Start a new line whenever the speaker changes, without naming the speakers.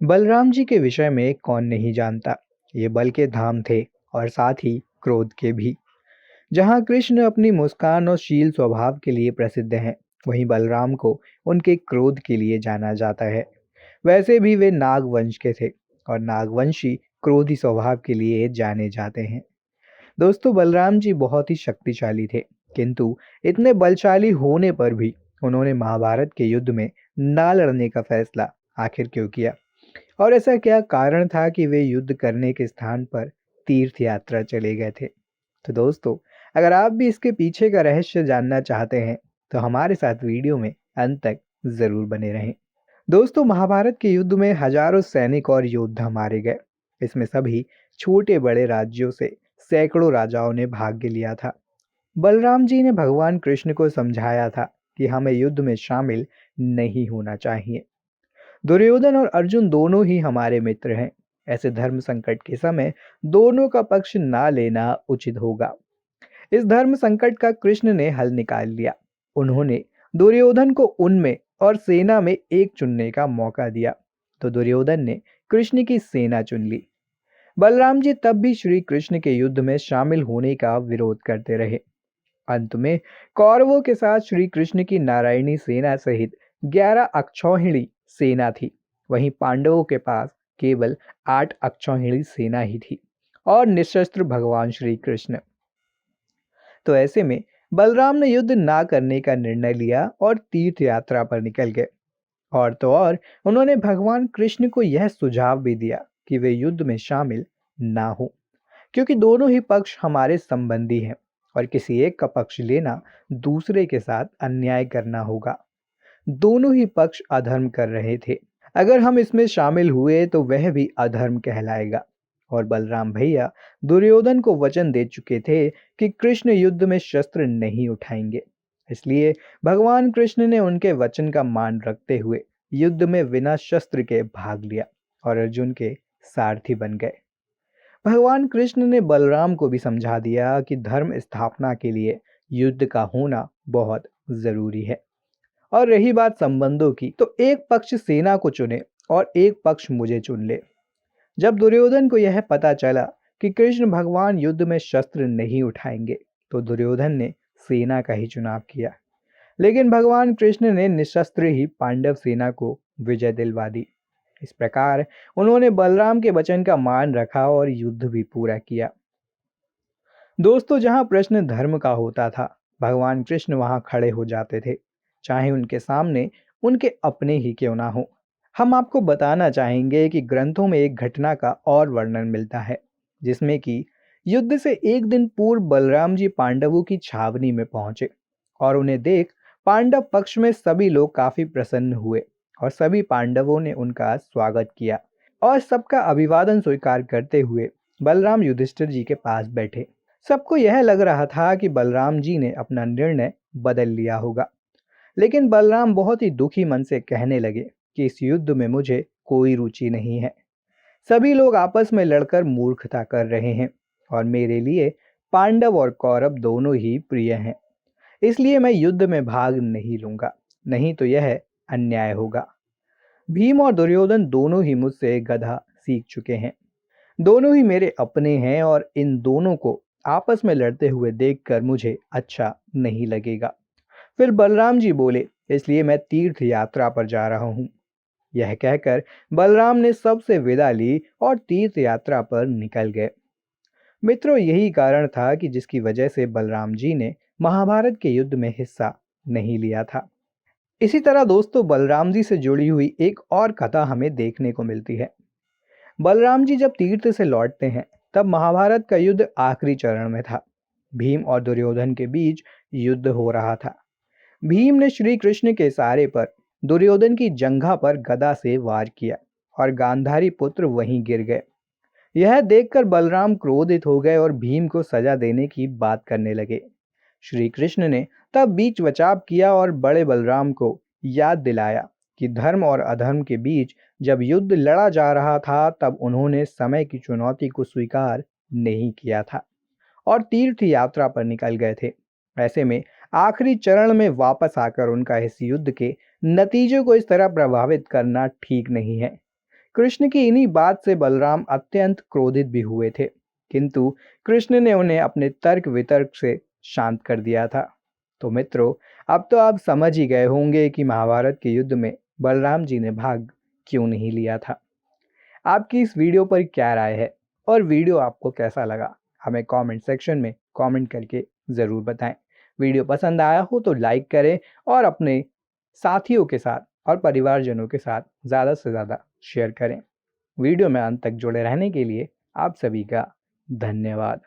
बलराम जी के विषय में कौन नहीं जानता। ये बल के धाम थे और साथ ही क्रोध के भी। जहाँ कृष्ण अपनी मुस्कान और शील स्वभाव के लिए प्रसिद्ध हैं, वहीं बलराम को उनके क्रोध के लिए जाना जाता है। वैसे भी वे नागवंश के थे और नागवंशी क्रोधी स्वभाव के लिए जाने जाते हैं। दोस्तों, बलराम जी बहुत ही शक्तिशाली थे, किंतु इतने बलशाली होने पर भी उन्होंने महाभारत के युद्ध में ना लड़ने का फैसला आखिर क्यों किया? और ऐसा क्या कारण था कि वे युद्ध करने के स्थान पर तीर्थ यात्रा चले गए थे? तो दोस्तों, अगर आप भी इसके पीछे का रहस्य जानना चाहते हैं, तो हमारे साथ वीडियो में अंत तक जरूर बने रहें। दोस्तों, महाभारत के युद्ध में हजारों सैनिक और योद्धा मारे गए। इसमें सभी छोटे बड़े राज्यों से सैकड़ों राजाओं ने भाग लिया था। बलराम जी ने भगवान कृष्ण को समझाया था कि हमें युद्ध में शामिल नहीं होना चाहिए। दुर्योधन और अर्जुन दोनों ही हमारे मित्र हैं। ऐसे धर्म संकट के समय दोनों का पक्ष ना लेना उचित होगा। इस धर्म संकट का कृष्ण ने हल निकाल लिया। उन्होंने दुर्योधन को उनमें और सेना में एक चुनने का मौका दिया, तो दुर्योधन ने कृष्ण की सेना चुन ली। बलराम जी तब भी श्री कृष्ण के युद्ध में शामिल होने का विरोध करते रहे। अंत में कौरवों के साथ श्री कृष्ण की नारायणी सेना सहित 11 अक्षौहिणी सेना थी। वहीं पांडवों के पास केवल 8 अक्षौहिणी सेना ही थी और निशस्त्र भगवान श्री कृष्ण। तो ऐसे में बलराम ने युद्ध ना करने का निर्णय लिया और तीर्थ यात्रा पर निकल गए। और तो और उन्होंने भगवान कृष्ण को यह सुझाव भी दिया कि वे युद्ध में शामिल ना हो, क्योंकि दोनों ही पक्ष हमारे संबंधी हैं और किसी एक का पक्ष लेना दूसरे के साथ अन्याय करना होगा। दोनों ही पक्ष अधर्म कर रहे थे। अगर हम इसमें शामिल हुए तो वह भी अधर्म कहलाएगा। और बलराम भैया दुर्योधन को वचन दे चुके थे कि कृष्ण युद्ध में शस्त्र नहीं उठाएंगे। इसलिए भगवान कृष्ण ने उनके वचन का मान रखते हुए युद्ध में बिना शस्त्र के भाग लिया और अर्जुन के सारथी बन गए। भगवान कृष्ण ने बलराम को भी समझा दिया कि धर्म स्थापना के लिए युद्ध का होना बहुत जरूरी है। और रही बात संबंधों की, तो एक पक्ष सेना को चुने और एक पक्ष मुझे चुन ले। जब दुर्योधन को यह पता चला कि कृष्ण भगवान युद्ध में शस्त्र नहीं उठाएंगे, तो दुर्योधन ने सेना का ही चुनाव किया। लेकिन भगवान कृष्ण ने निशस्त्र ही पांडव सेना को विजय दिलवा दी। इस प्रकार उन्होंने बलराम के वचन का मान रखा और युद्ध भी पूरा किया। दोस्तों, जहां प्रश्न धर्म का होता था, भगवान कृष्ण वहां खड़े हो जाते थे, चाहे उनके सामने उनके अपने ही क्यों ना हो। हम आपको बताना चाहेंगे कि ग्रंथों में एक घटना का और वर्णन मिलता है, जिसमें कि युद्ध से एक दिन पूर्व बलराम जी पांडवों की छावनी में पहुंचे और उन्हें देख पांडव पक्ष में सभी लोग काफी प्रसन्न हुए और सभी पांडवों ने उनका स्वागत किया और सबका अभिवादन स्वीकार करते हुए बलराम युधिष्ठिर जी के पास बैठे। सबको यह लग रहा था कि बलराम जी ने अपना निर्णय बदल लिया होगा, लेकिन बलराम बहुत ही दुखी मन से कहने लगे कि इस युद्ध में मुझे कोई रुचि नहीं है। सभी लोग आपस में लड़कर मूर्खता कर रहे हैं और मेरे लिए पांडव और कौरव दोनों ही प्रिय हैं। इसलिए मैं युद्ध में भाग नहीं लूंगा, नहीं तो यह अन्याय होगा। भीम और दुर्योधन दोनों ही मुझसे गधा सीख चुके हैं। दोनों ही मेरे अपने हैं और इन दोनों को आपस में लड़ते हुए देखकर मुझे अच्छा नहीं लगेगा। फिर बलराम जी बोले, इसलिए मैं तीर्थ यात्रा पर जा रहा हूँ। यह कहकर बलराम ने सबसे विदा ली और तीर्थ यात्रा पर निकल गए। मित्रों, यही कारण था कि जिसकी वजह से बलराम जी ने महाभारत के युद्ध में हिस्सा नहीं लिया था। इसी तरह दोस्तों, बलराम जी से जुड़ी हुई एक और कथा हमें देखने को मिलती है। बलराम जी जब तीर्थ से लौटते हैं, तब महाभारत का युद्ध आखिरी चरण में था। भीम और दुर्योधन के बीच युद्ध हो रहा था। भीम ने श्री कृष्ण के इशारे पर दुर्योधन की जंघा पर गदा से वार किया और गांधारी पुत्र वहीं गिर गए। यह देखकर बलराम क्रोधित हो गए और भीम को सजा देने की बात करने लगे। श्री कृष्ण ने तब बीच बचाव किया और बड़े बलराम को याद दिलाया कि धर्म और अधर्म के बीच जब युद्ध लड़ा जा रहा था, तब उन्होंने समय की चुनौती को स्वीकार नहीं किया था और तीर्थ यात्रा पर निकल गए थे। ऐसे में आखिरी चरण में वापस आकर उनका इस युद्ध के नतीजों को इस तरह प्रभावित करना ठीक नहीं है, कृष्ण की इन्हीं बात से बलराम अत्यंत क्रोधित भी हुए थे, किंतु कृष्ण ने उन्हें अपने तर्क वितर्क से शांत कर दिया था। तो मित्रों, अब तो आप समझ ही गए होंगे कि महाभारत के युद्ध में बलराम जी ने भाग क्यों नहीं लिया था। आपकी इस वीडियो पर क्या राय है और वीडियो आपको कैसा लगा, हमें कमेंट सेक्शन में कमेंट करके ज़रूर बताएं। वीडियो पसंद आया हो तो लाइक करें और अपने साथियों के साथ और परिवारजनों के साथ ज़्यादा से ज़्यादा शेयर करें। वीडियो में अंत तक जुड़े रहने के लिए आप सभी का धन्यवाद।